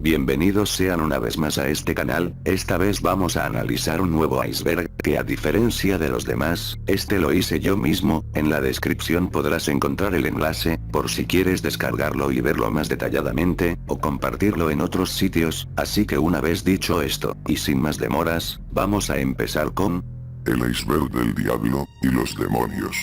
Bienvenidos sean una vez más a este canal. Esta vez vamos a analizar un nuevo iceberg, que a diferencia de los demás, este lo hice yo mismo. En la descripción podrás encontrar el enlace, por si quieres descargarlo y verlo más detalladamente, o compartirlo en otros sitios. Así que una vez dicho esto, y sin más demoras, vamos a empezar con El iceberg del diablo y los demonios.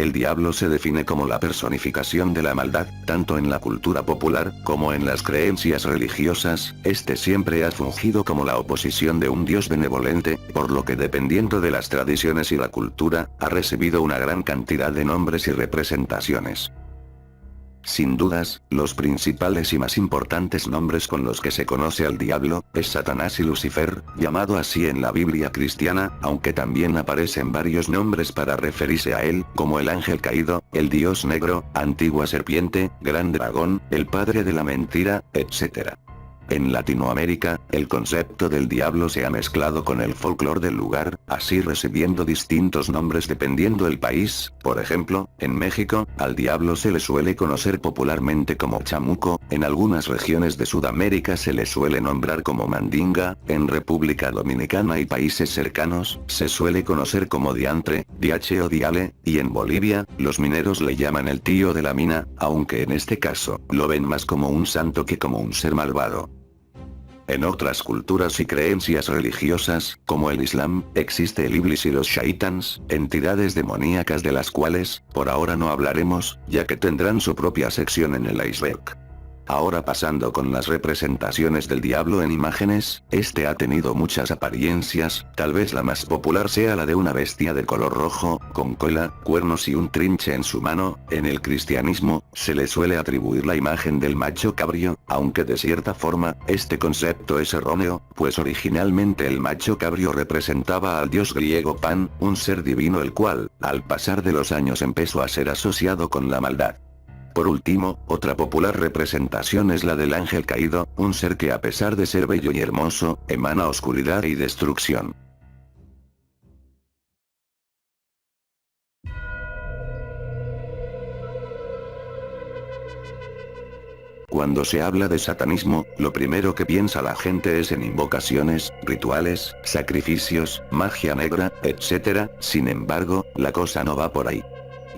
el diablo se define como la personificación de la maldad, tanto en la cultura popular, como en las creencias religiosas. Este siempre ha fungido como la oposición de un dios benevolente, por lo que dependiendo de las tradiciones y la cultura, ha recibido una gran cantidad de nombres y representaciones. Sin dudas, los principales y más importantes nombres con los que se conoce al diablo, es Satanás y Lucifer, llamado así en la Biblia cristiana, aunque también aparecen varios nombres para referirse a él, como el ángel caído, el dios negro, antigua serpiente, gran dragón, el padre de la mentira, etc. En Latinoamérica, el concepto del diablo se ha mezclado con el folclore del lugar, así recibiendo distintos nombres dependiendo el país. Por ejemplo, en México, al diablo se le suele conocer popularmente como chamuco, en algunas regiones de Sudamérica se le suele nombrar como mandinga, en República Dominicana y países cercanos, se suele conocer como diantre, diache o diale, y en Bolivia, los mineros le llaman el tío de la mina, aunque en este caso, lo ven más como un santo que como un ser malvado. En otras culturas y creencias religiosas, como el Islam, existe el Iblis y los Shaitans, entidades demoníacas de las cuales, por ahora no hablaremos, ya que tendrán su propia sección en el iceberg. Ahora pasando con las representaciones del diablo en imágenes, este ha tenido muchas apariencias, tal vez la más popular sea la de una bestia de color rojo, con cola, cuernos y un trinche en su mano. En el cristianismo, se le suele atribuir la imagen del macho cabrío, aunque de cierta forma, este concepto es erróneo, pues originalmente el macho cabrío representaba al dios griego Pan, un ser divino el cual, al pasar de los años empezó a ser asociado con la maldad. Por último, otra popular representación es la del ángel caído, un ser que a pesar de ser bello y hermoso, emana oscuridad y destrucción. Cuando se habla de satanismo, lo primero que piensa la gente es en invocaciones, rituales, sacrificios, magia negra, etc. Sin embargo, la cosa no va por ahí.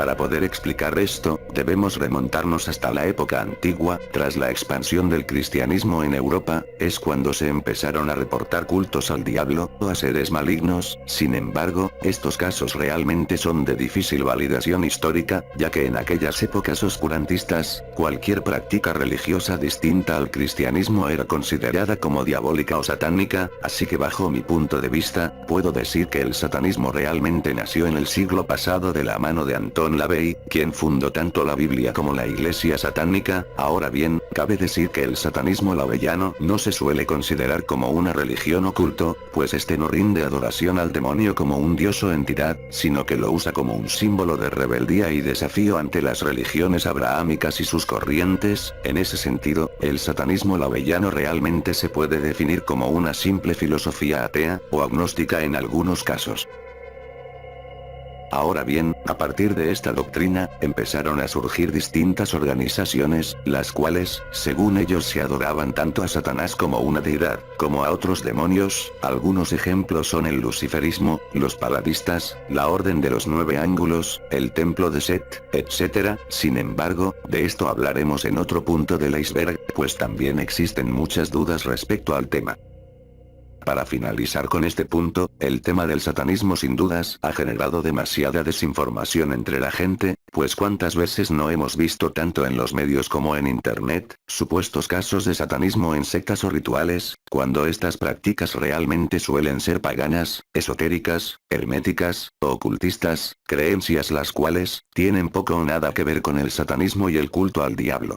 Para poder explicar esto, debemos remontarnos hasta la época antigua. Tras la expansión del cristianismo en Europa, es cuando se empezaron a reportar cultos al diablo, o a seres malignos. Sin embargo, estos casos realmente son de difícil validación histórica, ya que en aquellas épocas oscurantistas, cualquier práctica religiosa distinta al cristianismo era considerada como diabólica o satánica, así que bajo mi punto de vista, puedo decir que el satanismo realmente nació en el siglo pasado de la mano de Anton LaVey, quien fundó tanto la Biblia como la Iglesia satánica. Ahora bien, cabe decir que el satanismo laveyano no se suele considerar como una religión o culto, pues este no rinde adoración al demonio como un dios o entidad, sino que lo usa como un símbolo de rebeldía y desafío ante las religiones abrahámicas y sus corrientes. En ese sentido, el satanismo laveyano realmente se puede definir como una simple filosofía atea, o agnóstica en algunos casos. Ahora bien, a partir de esta doctrina, empezaron a surgir distintas organizaciones, las cuales, según ellos se adoraban tanto a Satanás como una deidad, como a otros demonios. Algunos ejemplos son el luciferismo, los paladistas, la Orden de los Nueve Ángulos, el Templo de Set, etc. Sin embargo, de esto hablaremos en otro punto del iceberg, pues también existen muchas dudas respecto al tema. Para finalizar con este punto, el tema del satanismo sin dudas ha generado demasiada desinformación entre la gente, pues cuántas veces no hemos visto tanto en los medios como en internet, supuestos casos de satanismo en sectas o rituales, cuando estas prácticas realmente suelen ser paganas, esotéricas, herméticas, o ocultistas, creencias las cuales, tienen poco o nada que ver con el satanismo y el culto al diablo.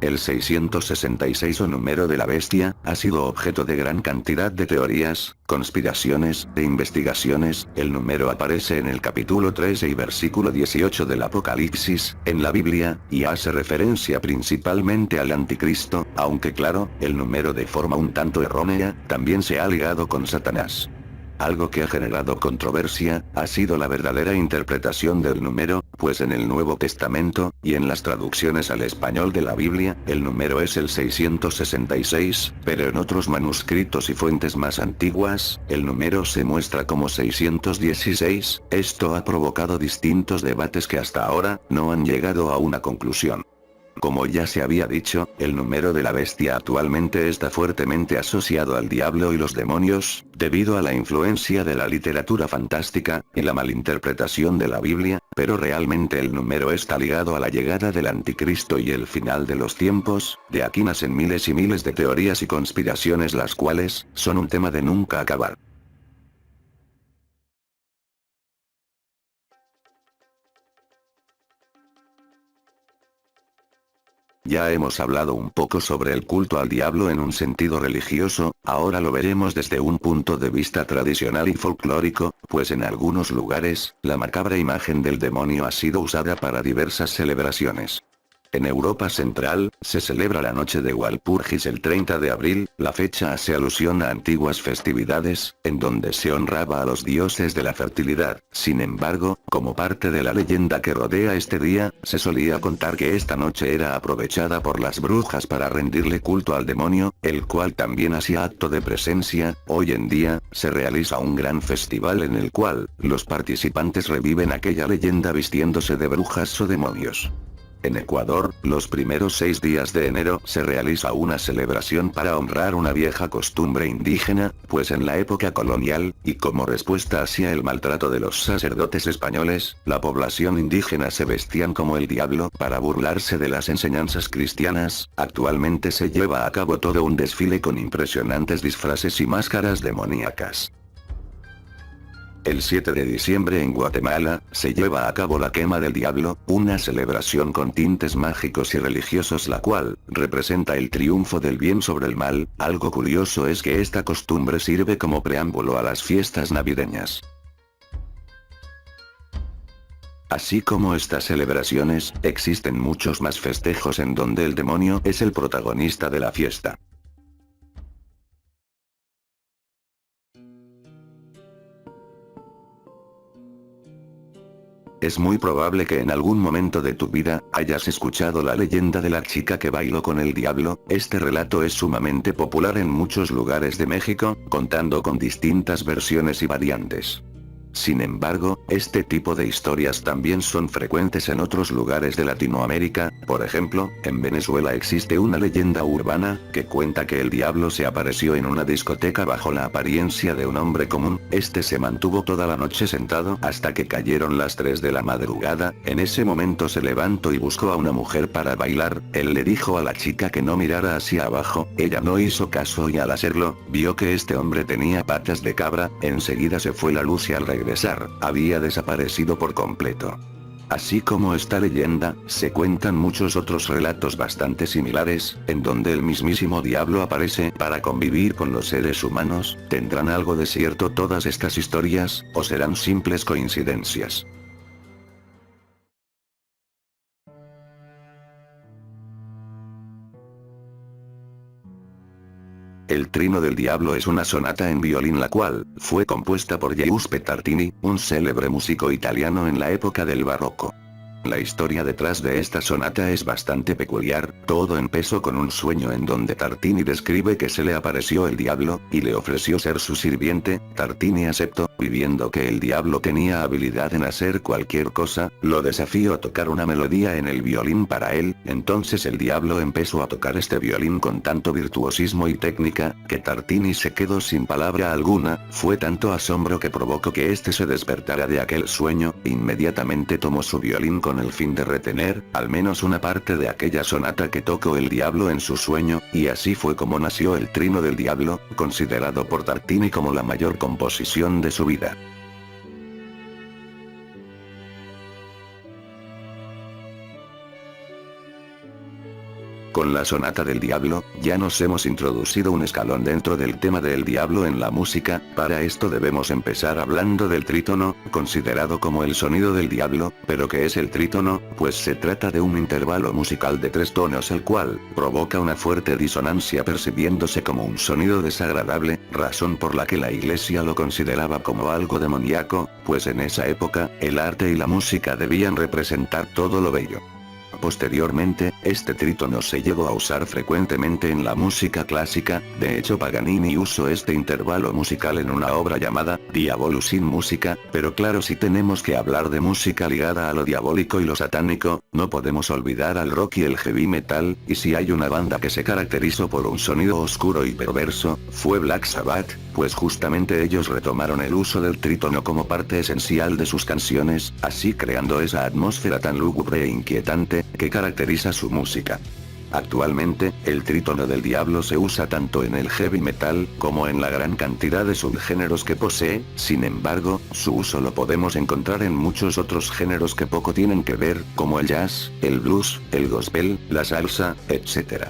El 666 o número de la bestia, ha sido objeto de gran cantidad de teorías, conspiraciones, e investigaciones. El número aparece en el capítulo 13 y versículo 18 del Apocalipsis, en la Biblia, y hace referencia principalmente al anticristo, aunque claro, el número de forma un tanto errónea, también se ha ligado con Satanás. Algo que ha generado controversia, ha sido la verdadera interpretación del número, pues en el Nuevo Testamento, y en las traducciones al español de la Biblia, el número es el 666, pero en otros manuscritos y fuentes más antiguas, el número se muestra como 616, esto ha provocado distintos debates que hasta ahora, no han llegado a una conclusión. Como ya se había dicho, el número de la bestia actualmente está fuertemente asociado al diablo y los demonios, debido a la influencia de la literatura fantástica, y la malinterpretación de la Biblia, pero realmente el número está ligado a la llegada del anticristo y el final de los tiempos. De aquí nacen miles y miles de teorías y conspiraciones, las cuales, son un tema de nunca acabar. Ya hemos hablado un poco sobre el culto al diablo en un sentido religioso, ahora lo veremos desde un punto de vista tradicional y folclórico, pues en algunos lugares, la macabra imagen del demonio ha sido usada para diversas celebraciones. En Europa Central, se celebra la noche de Walpurgis el 30 de abril, la fecha hace alusión a antiguas festividades, en donde se honraba a los dioses de la fertilidad. Sin embargo, como parte de la leyenda que rodea este día, se solía contar que esta noche era aprovechada por las brujas para rendirle culto al demonio, el cual también hacía acto de presencia. Hoy en día, se realiza un gran festival en el cual, los participantes reviven aquella leyenda vistiéndose de brujas o demonios. En Ecuador, los primeros 6 días de enero se realiza una celebración para honrar una vieja costumbre indígena, pues en la época colonial, y como respuesta hacia el maltrato de los sacerdotes españoles, la población indígena se vestían como el diablo para burlarse de las enseñanzas cristianas. Actualmente se lleva a cabo todo un desfile con impresionantes disfraces y máscaras demoníacas. El 7 de diciembre en Guatemala, se lleva a cabo la quema del diablo, una celebración con tintes mágicos y religiosos la cual, representa el triunfo del bien sobre el mal. Algo curioso es que esta costumbre sirve como preámbulo a las fiestas navideñas. Así como estas celebraciones, existen muchos más festejos en donde el demonio es el protagonista de la fiesta. Es muy probable que en algún momento de tu vida, hayas escuchado la leyenda de la chica que bailó con el diablo. Este relato es sumamente popular en muchos lugares de México, contando con distintas versiones y variantes. Sin embargo, este tipo de historias también son frecuentes en otros lugares de Latinoamérica. Por ejemplo, en Venezuela existe una leyenda urbana, que cuenta que el diablo se apareció en una discoteca bajo la apariencia de un hombre común. Este se mantuvo toda la noche sentado hasta que cayeron las 3 de la madrugada. En ese momento se levantó y buscó a una mujer para bailar. Él le dijo a la chica que no mirara hacia abajo, ella no hizo caso y al hacerlo, vio que este hombre tenía patas de cabra. Enseguida se fue la luz y al regresar, había desaparecido por completo. Así como esta leyenda, se cuentan muchos otros relatos bastante similares, en donde el mismísimo diablo aparece para convivir con los seres humanos. ¿Tendrán algo de cierto todas estas historias, o serán simples coincidencias? El Trino del Diablo es una sonata en violín la cual, fue compuesta por Giuseppe Tartini, un célebre músico italiano en la época del barroco. La historia detrás de esta sonata es bastante peculiar. Todo empezó con un sueño en donde Tartini describe que se le apareció el diablo, y le ofreció ser su sirviente. Tartini aceptó, viendo que el diablo tenía habilidad en hacer cualquier cosa, lo desafió a tocar una melodía en el violín para él. Entonces el diablo empezó a tocar este violín con tanto virtuosismo y técnica, que Tartini se quedó sin palabra alguna. Fue tanto asombro que provocó que éste se despertara de aquel sueño. Inmediatamente tomó su violín con el fin de retener, al menos una parte de aquella sonata que tocó el diablo en su sueño, y así fue como nació el Trino del Diablo, considerado por Tartini como la mayor composición de su vida. Con la sonata del diablo, ya nos hemos introducido un escalón dentro del tema del diablo en la música. Para esto debemos empezar hablando del trítono, considerado como el sonido del diablo. ¿Pero qué es el trítono? Pues se trata de un intervalo musical de 3 tonos el cual provoca una fuerte disonancia percibiéndose como un sonido desagradable, razón por la que la iglesia lo consideraba como algo demoníaco, pues en esa época, el arte y la música debían representar todo lo bello. Posteriormente, este trítono se llegó a usar frecuentemente en la música clásica. De hecho Paganini usó este intervalo musical en una obra llamada Diabolus in Musica, pero claro, si tenemos que hablar de música ligada a lo diabólico y lo satánico, no podemos olvidar al rock y el heavy metal, y si hay una banda que se caracterizó por un sonido oscuro y perverso, fue Black Sabbath, pues justamente ellos retomaron el uso del trítono como parte esencial de sus canciones, así creando esa atmósfera tan lúgubre e inquietante que caracteriza su música. Actualmente, el trítono del diablo se usa tanto en el heavy metal como en la gran cantidad de subgéneros que posee. Sin embargo, su uso lo podemos encontrar en muchos otros géneros que poco tienen que ver, como el jazz, el blues, el gospel, la salsa, etc.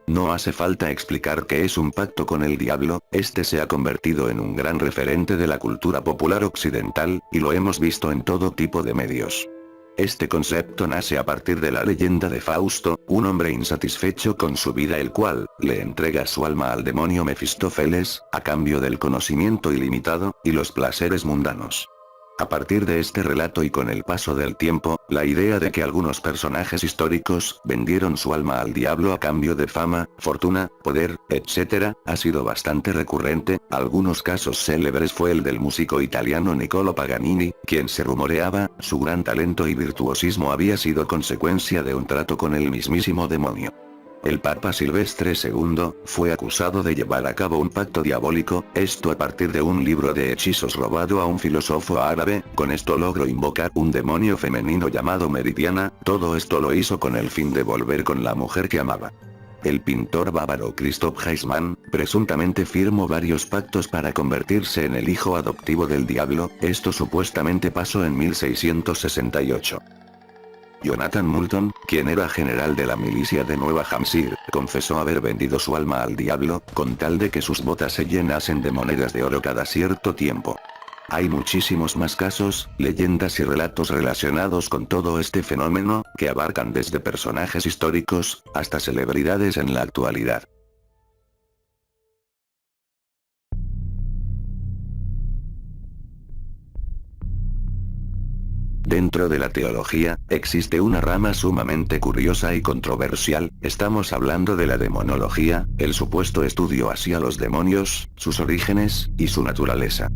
No hace falta explicar qué es un pacto con el diablo. Este se ha convertido en un gran referente de la cultura popular occidental, y lo hemos visto en todo tipo de medios. Este concepto nace a partir de la leyenda de Fausto, un hombre insatisfecho con su vida el cual le entrega su alma al demonio Mefistófeles, a cambio del conocimiento ilimitado y los placeres mundanos. A partir de este relato y con el paso del tiempo, la idea de que algunos personajes históricos vendieron su alma al diablo a cambio de fama, fortuna, poder, etc., ha sido bastante recurrente. Algunos casos célebres fue el del músico italiano Niccolo Paganini, quien se rumoreaba, su gran talento y virtuosismo había sido consecuencia de un trato con el mismísimo demonio. El Papa Silvestre II fue acusado de llevar a cabo un pacto diabólico, esto a partir de un libro de hechizos robado a un filósofo árabe. Con esto logró invocar un demonio femenino llamado Meridiana. Todo esto lo hizo con el fin de volver con la mujer que amaba. El pintor bávaro Christoph Heisman, presuntamente firmó varios pactos para convertirse en el hijo adoptivo del diablo. Esto supuestamente pasó en 1668. Jonathan Moulton, quien era general de la milicia de Nueva Hampshire, confesó haber vendido su alma al diablo, con tal de que sus botas se llenasen de monedas de oro cada cierto tiempo. Hay muchísimos más casos, leyendas y relatos relacionados con todo este fenómeno, que abarcan desde personajes históricos, hasta celebridades en la actualidad. Dentro de la teología, existe una rama sumamente curiosa y controversial. Estamos hablando de la demonología, el supuesto estudio hacia los demonios, sus orígenes, y su naturaleza.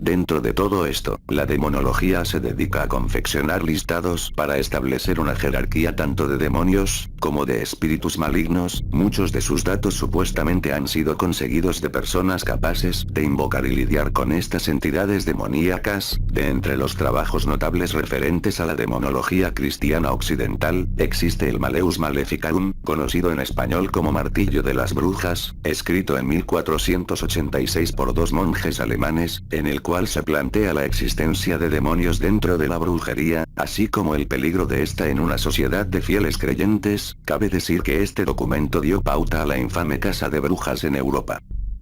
Dentro de todo esto, la demonología se dedica a confeccionar listados para establecer una jerarquía tanto de demonios, como de espíritus malignos. Muchos de sus datos supuestamente han sido conseguidos de personas capaces de invocar y lidiar con estas entidades demoníacas. De entre los trabajos notables referentes a la demonología cristiana occidental, existe el Malleus Maleficarum, conocido en español como Martillo de las Brujas, escrito en 1486 por 2 monjes alemanes, en el cual se plantea la existencia de demonios dentro de la brujería, así como el peligro de esta en una sociedad de fieles creyentes. Cabe decir que este documento dio pauta a la infame Casa de Brujas en Europa.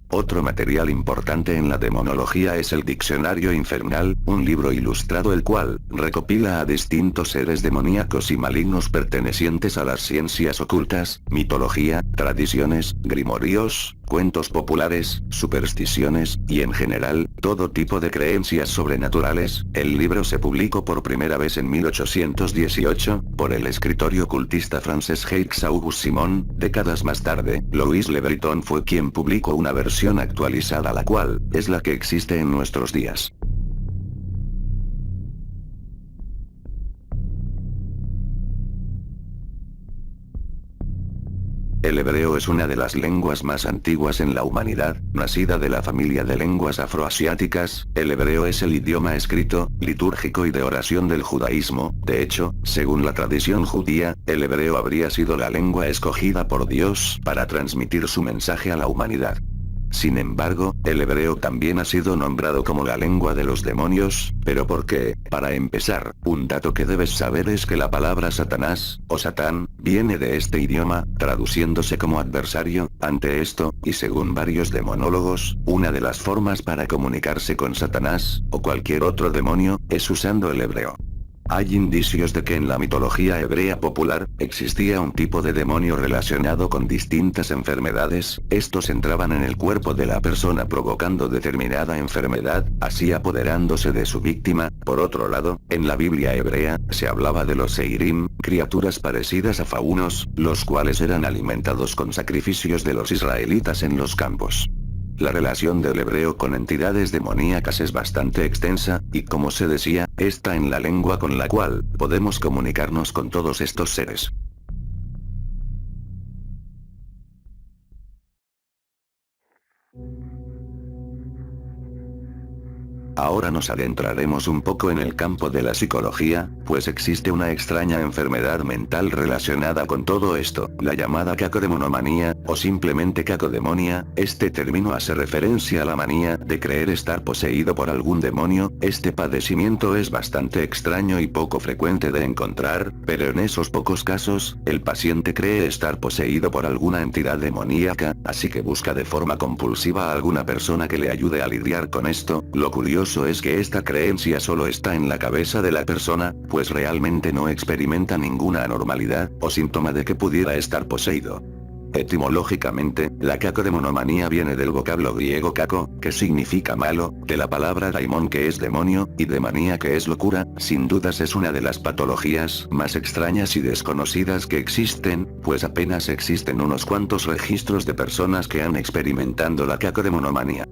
Otro material importante en la demonología es el Diccionario Infernal, un libro ilustrado el cual recopila a distintos seres demoníacos y malignos pertenecientes a las ciencias ocultas, mitología, tradiciones, grimorios, cuentos populares, supersticiones, y en general, todo tipo de creencias sobrenaturales. El libro se publicó por primera vez en 1818, por el escritor y ocultista francés Jacques Auguste Simon. Décadas más tarde, Louis Le Breton fue quien publicó una versión actualizada, la cual es la que existe en nuestros días. El hebreo es una de las lenguas más antiguas en la humanidad, nacida de la familia de lenguas afroasiáticas. El hebreo es el idioma escrito, litúrgico y de oración del judaísmo. De hecho, según la tradición judía, el hebreo habría sido la lengua escogida por Dios para transmitir su mensaje a la humanidad. Sin embargo, el hebreo también ha sido nombrado como la lengua de los demonios, ¿pero por qué? Para empezar, un dato que debes saber es que la palabra Satanás, o Satán, viene de este idioma, traduciéndose como adversario. Ante esto, y según varios demonólogos, una de las formas para comunicarse con Satanás, o cualquier otro demonio, es usando el hebreo. Hay indicios de que en la mitología hebrea popular, existía un tipo de demonio relacionado con distintas enfermedades. Estos entraban en el cuerpo de la persona provocando determinada enfermedad, así apoderándose de su víctima. Por otro lado, en la Biblia hebrea, se hablaba de los Seirim, criaturas parecidas a faunos, los cuales eran alimentados con sacrificios de los israelitas en los campos. La relación del hebreo con entidades demoníacas es bastante extensa, y como se decía, está en la lengua con la cual podemos comunicarnos con todos estos seres. Ahora nos adentraremos un poco en el campo de la psicología, pues existe una extraña enfermedad mental relacionada con todo esto, la llamada cacodemonomanía, o simplemente cacodemonia. Este término hace referencia a la manía de creer estar poseído por algún demonio. Este padecimiento es bastante extraño y poco frecuente de encontrar, pero en esos pocos casos, el paciente cree estar poseído por alguna entidad demoníaca, así que busca de forma compulsiva a alguna persona que le ayude a lidiar con esto. Lo curioso es que esta creencia solo está en la cabeza de la persona, pues realmente no experimenta ninguna anormalidad, o síntoma de que pudiera estar poseído. Etimológicamente, la cacodemonomanía viene del vocablo griego kako, que significa malo, de la palabra daimon que es demonio, y de manía que es locura. Sin dudas es una de las patologías más extrañas y desconocidas que existen, pues apenas existen unos cuantos registros de personas que han experimentado la cacodemonomanía.